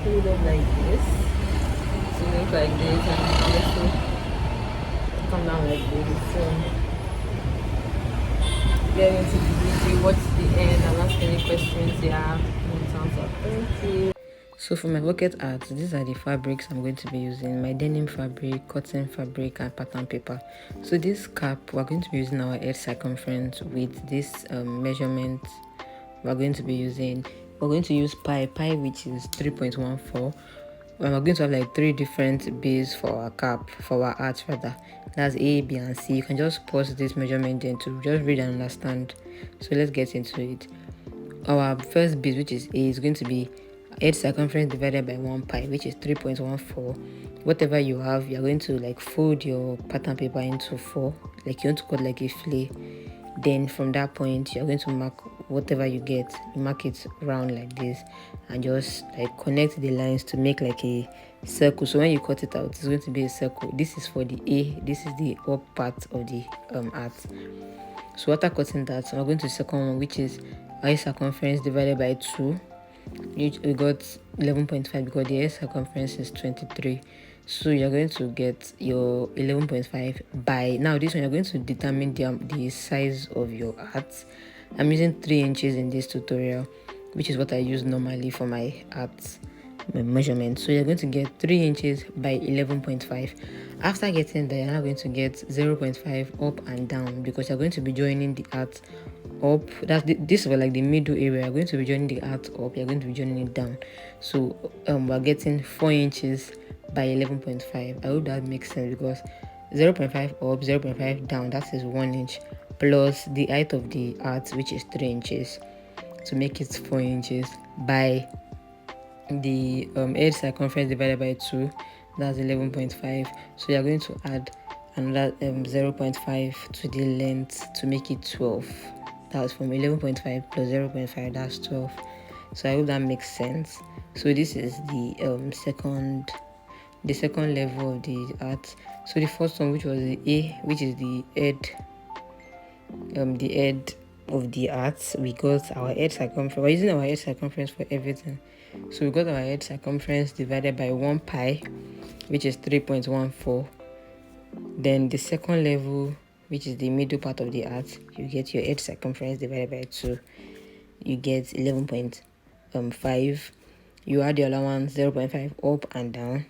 fold up like this to look like this, and also come down like this. So get into the video, watch the end, and ask any questions you have in terms of. Thank you. So for my bucket art, these are the fabrics I'm going to be using: my denim fabric, cotton fabric, and pattern paper. So this cap, we're going to be using our head circumference with this measurement. We're going to use pi, which is 3.14. We're going to have like 3 different bays for our cap, for our art rather. That's A, B, and C. You can just pause this measurement then to just read and understand. So let's get into it. Our first base, which is A, is going to be head circumference divided by 1 pi, which is 3.14. Whatever you have, you're going to like fold your pattern paper into 4, like you want to cut like a fillet. Then from that point, you're going to mark whatever you get. You mark it round like this and just like connect the lines to make like a circle. So when you cut it out, it's going to be a circle. This is for the A, this is the up part of the art. So after cutting that, so we're going to the second one, which is eye circumference divided by 2. We got 11.5 because the eye circumference is 23. So you're going to get your 11.5 by, now this one you're going to determine the size of your art. I'm using 3 inches in this tutorial, which is what I use normally for my art measurement. So you're going to get 3 inches by 11.5. After getting there, you're now going to get 0.5 up and down because you're going to be joining the art up. This was like the middle area. You're going to be joining the art up, you're going to be joining it down. So we're getting 4 inches by 11.5. I hope that makes sense because 0.5 up, 0.5 down, that is 1 inch, plus the height of the art, which is 3 inches, to make it 4 inches, by the edge circumference divided by 2, that's 11.5. So you're going to add another 0.5 to the length to make it 12. That's from 11.5 plus 0.5, that's 12. So I hope that makes sense. So this is the second level of the art. So the first one, which was the A, which is the head of the art, we got our head circumference. We're using our head circumference for everything. So we got our head circumference divided by 1 pi, which is 3.14. Then the second level, which is the middle part of the art, you get your head circumference divided by 2. You get 11.5. You add your allowance 0.5 up and down,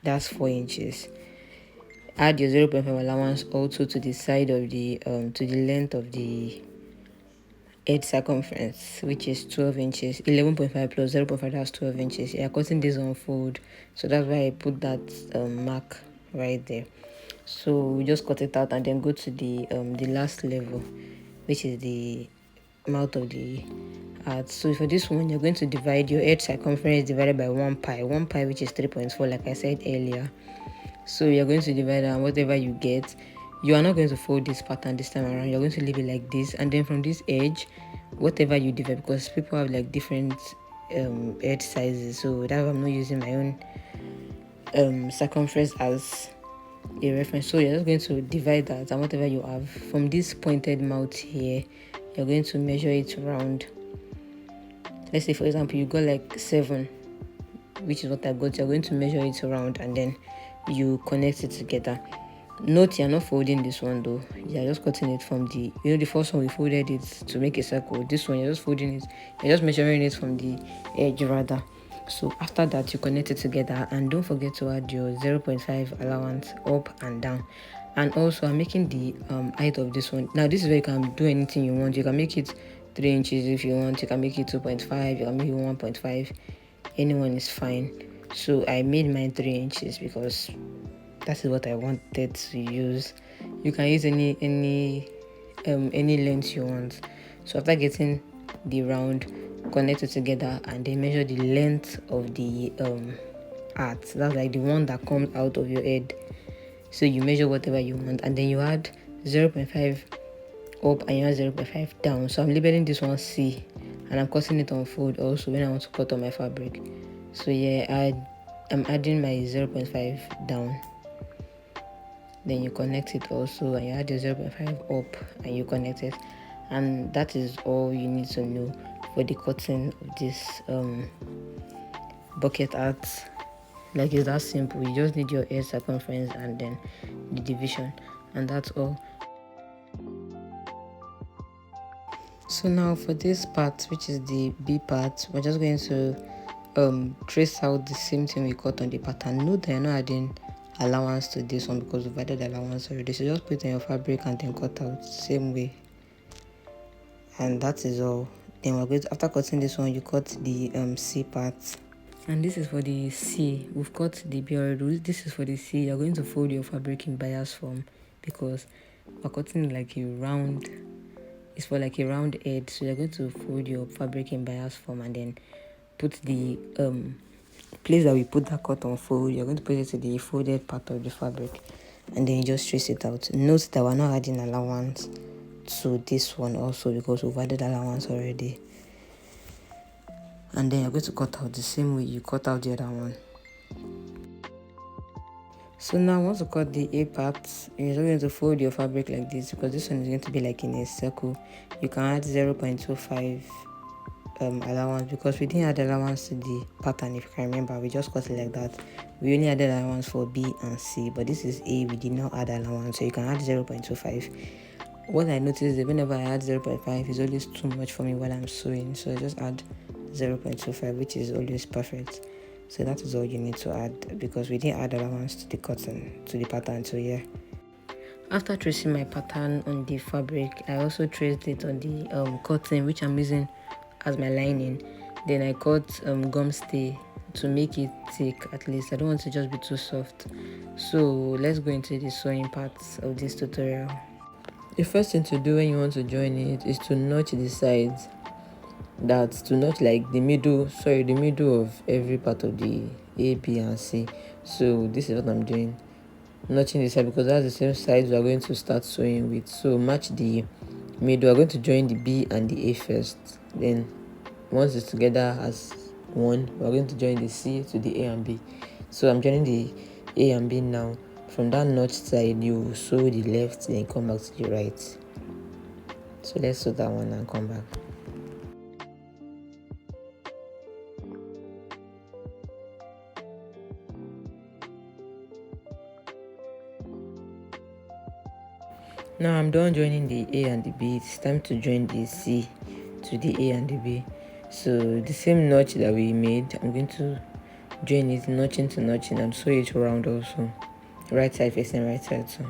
that's 4 inches. Add your 0.5 allowance also to the side of the to the length of the head circumference, which is 12 inches. 11.5 plus 0.5, that's 12 inches. You're cutting this on fold, so that's why I put that mark right there. So we just cut it out and then go to the last level, which is the mouth of the art. So for this one, you're going to divide your head circumference divided by 1 pi, which is 3.4, like I said earlier. So you're going to divide and whatever you get, you are not going to fold this pattern this time around. You're going to leave it like this, and then from this edge, whatever you divide, because people have like different edge sizes, so that's why I'm not using my own circumference as a reference. So you're just going to divide that, and whatever you have from this pointed mouth here, you're going to measure it round. Let's say for example you got like 7, which is what I got. You're going to measure it around and then you connect it together. Note you're not folding this one though, you're just cutting it from the first one we folded it to make a circle. This one you're just folding it, you're just measuring it from the edge rather. So after that you connect it together, and don't forget to add your 0.5 allowance up and down. And also I'm making the height of this one. Now this is where you can do anything you want. You can make it 3 inches if you want, you can make it 2.5, you can make it 1.5, anyone is fine. So I made mine 3 inches because that is what I wanted to use. You can use any length you want. So after getting the round, connect it together and then measure the length of the art. That's like the one that comes out of your head. So you measure whatever you want, and then you add 0.5 up and you add 0.5 down. So I'm labeling this one C, and I'm cutting it on fold also when I want to cut on my fabric. So yeah, I'm adding my 0.5 down, then you connect it also, and you add your 0.5 up and you connect it, and that is all you need to know for the cutting of bucket art. Like, it's that simple. You just need your edge circumference and then the division, and that's all. So now for this part, which is the B part, we're just going to trace out the same thing we cut on the pattern. Note that you're not adding allowance to this one because we've added allowance already. So just put on your fabric and then cut out same way, and that is all. Then we're going to, after cutting this one, you cut the C part, and this is for the C. We've cut the B already. This is for the C. You're going to fold your fabric in bias form because we're cutting like a round. It's for like a round edge, so you're going to fold your fabric in bias form and then put the place that we put that cut on fold, you're going to put it to the folded part of the fabric, and then you just trace it out. Note that we're not adding allowance to this one also because we've added allowance already. And then you're going to cut out the same way you cut out the other one. So now once you cut the A part, you're going to fold your fabric like this because this one is going to be like in a circle. You can add 0.25 allowance because we didn't add allowance to the pattern. If you can remember, we just cut it like that. We only added allowance for B and C, but this is A. We did not add allowance, so you can add 0.25. What I noticed is that whenever I add 0.5, it's always too much for me while I'm sewing, so I just add 0.25, which is always perfect. So that is all you need to add because we didn't add allowance to the cotton, to the pattern. So yeah. After tracing my pattern on the fabric, I also traced it on the cotton, which I'm using as my lining. Then I cut gum stay to make it thick. At least I don't want to just be too soft. So let's go into the sewing parts of this tutorial. The first thing to do when you want to join it is to notch the sides. That's to notch like the middle of every part of the A, B and C. So this is what I'm doing, notching the side because that's the same sides we are going to start sewing with. So match the middle. We're going to join the B and the A first, then once it's together as one, we're going to join the C to the A and B. So I'm joining the A and B now. From that notch side, you sew the left, then come back to the right. So let's sew that one and come back. Now I'm done joining the A and the B. It's time to join the C to the A and the B. So the same notch that we made, I'm going to join it notching to notching and sew it around also. Right side facing right side too.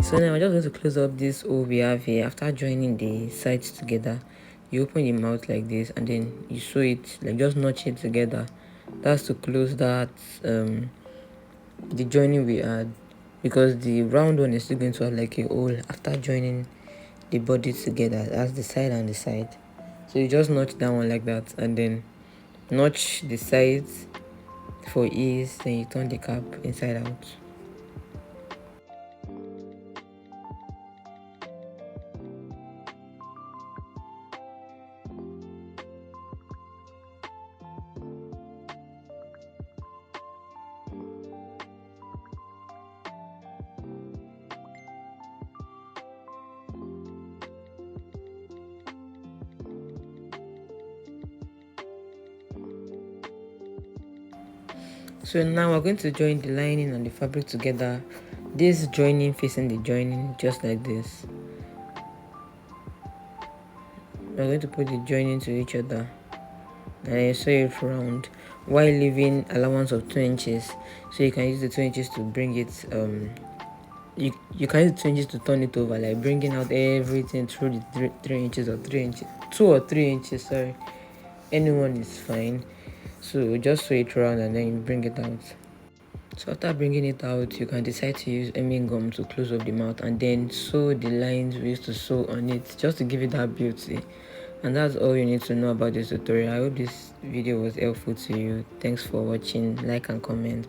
So now I'm just going to close up this hole we have here. After joining the sides together, you open the mouth like this and then you sew it, like just notch it together. That's to close that the joining we had, because the round one is still going to have like a hole after joining the body together. That's the side and the side. So you just notch that one like that and then notch the sides for ease, then you turn the cap inside out. So now we're going to join the lining and the fabric together. This joining facing the joining, just like this. We're going to put the joining to each other and sew it round while leaving allowance of 2 inches. So you can use the 2 inches to bring it you can use the 2 inches to turn it over, like bringing out everything through the 3 inches or 3 inches, 2 or 3 inches, sorry, anyone is fine. So just sew it round and then you bring it out. So after bringing it out, you can decide to use hemming gum to close up the mouth and then sew the lines we used to sew on it, just to give it that beauty. And that's all you need to know about this tutorial. I hope this video was helpful to you. Thanks for watching. Like and comment.